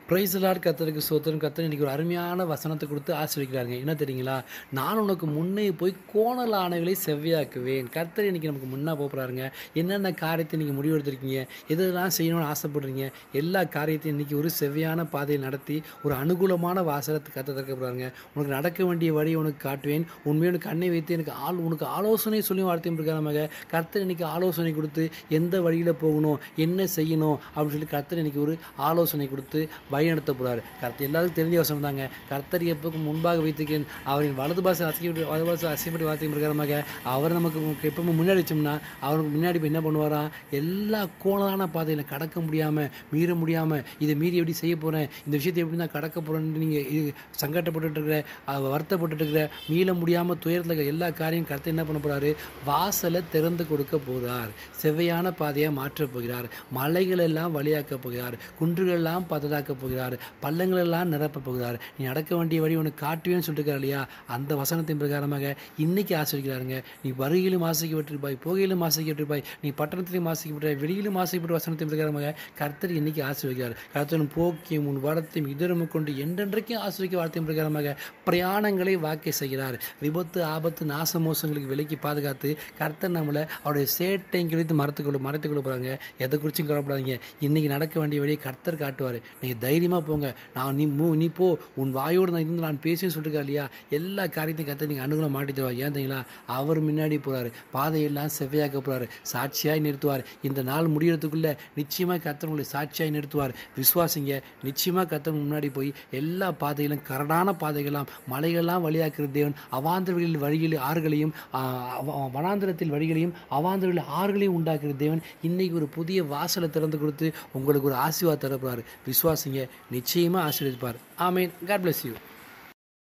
Price Lord கர்த்தருக்கு ஸ்தோத்திரம். கர்த்தர் இன்னைக்கு ஒரு அருமையான வசனத்தை கொடுத்து ஆசீர்வதிக்கிறாருங்க. என்ன தெரியுங்களா? நான் உனக்கு முன்னே போய் கோணலானவைகளை செவ்வையாக்குவேன். கர்த்தர் இன்னைக்கு நமக்கு முன்னா போறாருங்க. என்னென்ன காரியத்தை நீங்க முடிவெடுத்திருக்கீங்க, எதெல்லாம் செய்யணும்னு ஆசைப்படுறீங்க, எல்லா காரியத்தையும் இன்னைக்கு ஒரு செவ்வையான பாதையில் நடத்தி ஒரு அனுகூலமான வாசலத்தை கர்த்தர் திறக்க போறாருங்க. உனக்கு நடக்க வேண்டிய வழியை உனக்கு காட்டுவேன். உண்மையை உனக்கு கண்ணை வைத்து உனக்கு ஆலோசனை சொல்லி வார்த்தையும் பிரகாரமாக கர்த்தர் இன்னைக்கு ஆலோசனை கொடுத்து எந்த வழியில் போகணும், என்ன செய்யணும் அப்படின்னு சொல்லி கர்த்தர் இன்னைக்கு ஒரு ஆலோசனை கொடுத்து வழிநடத்த போகிறார். கர்த்தர் எல்லாருக்கும் தெரிஞ்ச வசனம் தாங்க. கர்த்தர் எப்போக்கும் முன்பாக வைத்திருக்கேன், அவரின் வலது பாசை அசைப்பட்டு வார்த்தை பிரகாரமாக அவர் நமக்கு எப்பவுமே முன்னாடி வச்சோம்னா அவருக்கு முன்னாடி போய் என்ன பண்ணுவாராம், எல்லா கோணலான பாதையில் கடக்க முடியாமல் மீற முடியாமல் இதை மீறி எப்படி செய்ய போகிறேன், இந்த விஷயத்தை எப்படி நான் கடக்க போகிறேன்னு நீங்கள் சங்கடப்பட்டு இருக்கிற வருத்தப்பட்டு இருக்கிற மீள முடியாமல் துயரத்தில் இருக்கிற எல்லா காரியம் கர்த்தர் என்ன பண்ண போகிறாரு, வாசலை திறந்து கொடுக்க போகிறார். செவ்வையான பாதையை மாற்றப் போகிறார். மலைகள் எல்லாம் வழியாக்கப் போகிறார். குன்றுகள் எல்லாம் பததாக்க போகிறார். பள்ளங்கள் எல்லாம் நிரப்ப போகிறார். நீ நடக்க வேண்டிய வழி உனக்கு காட்டுவேன்னு சொல்லிட்டு இல்லையா, அந்த வசனத்தின் பிரகாரமாக இன்னைக்கு ஆசிரிக்கிறாருங்க. நீ வருகையிலும் ஆசைக்கப்பட்டிருப்பாய், போகையிலும் ஆசைக்கப்பட்டிருப்பாய், நீ பட்டணத்திலும் ஆசைக்கப்பட்டாய், வெளியிலும் ஆசைப்பட்ட வசனத்தின் பிரகாரமாக கர்த்தர் இன்னைக்கு ஆசீர்வதிக்கிறார். கர்த்தரின் போக்கியும் உன் வரத்தையும் இதரமும் கொண்டு என்றென்றைக்கும் ஆசீர்வதிக்க வார்த்தையின் பிரகாரமாக பிரயாணங்களை வாக்கை செய்கிறார். விபத்து ஆபத்து நாச மோசங்களுக்கு விலக்கி பாதுகாத்து கர்த்தர் நம்மளை அவருடைய சேட்டையும் கிடைத்து மறைத்துக்கொள்ள போகிறாங்க. எதை குறிச்சும் கவலைப்படாதீங்க. இன்னைக்கு நடக்க வேண்டிய வழியை கர்த்தர் காட்டுவார். நீங்கள் தைரியமாக போங்க. நீ போ, உன் வாயோடு நான் இருந்து நான் பேசுன்னு சொல்லிருக்கா இல்லையா, எல்லா காரியத்தையும் கற்று நீங்கள் அனுகூலம் மாட்டி தருவார். ஏன் தெரியுங்களா, அவர் முன்னாடி போகிறார். பாதையெல்லாம் செவ்வையாக்க போகிறார். சாட்சியாய் நிறுத்துவார். இந்த நாள் முடிகிறதுக்குள்ளே நிச்சயமாக கர்த்தர் உங்களை சாட்சியாய் நிறுத்துவார். விசுவாசிங்க. நிச்சயமாக கர்த்தர் முன்னாடி போய் எல்லா பாதைகளும் கரடான பாதைகளாம் மலைகள்லாம் வழியாக்குற தேவன் அவாந்திரங்களில் வழிகளில் ஆறுகளையும் வனாந்திரத்தில் வழிகளையும் அவாந்திரங்களில் ஆறுகளையும் உண்டாக்குற தேவன் இன்னைக்கு ஒரு புதிய வாசலை திறந்து கொடுத்து உங்களுக்கு ஒரு ஆசீர்வாதம் தரப்படுறார். விசுவாசிங்க. நிச்சயமாக ஆசீர்வதிப்பார். ஆமென். God bless you.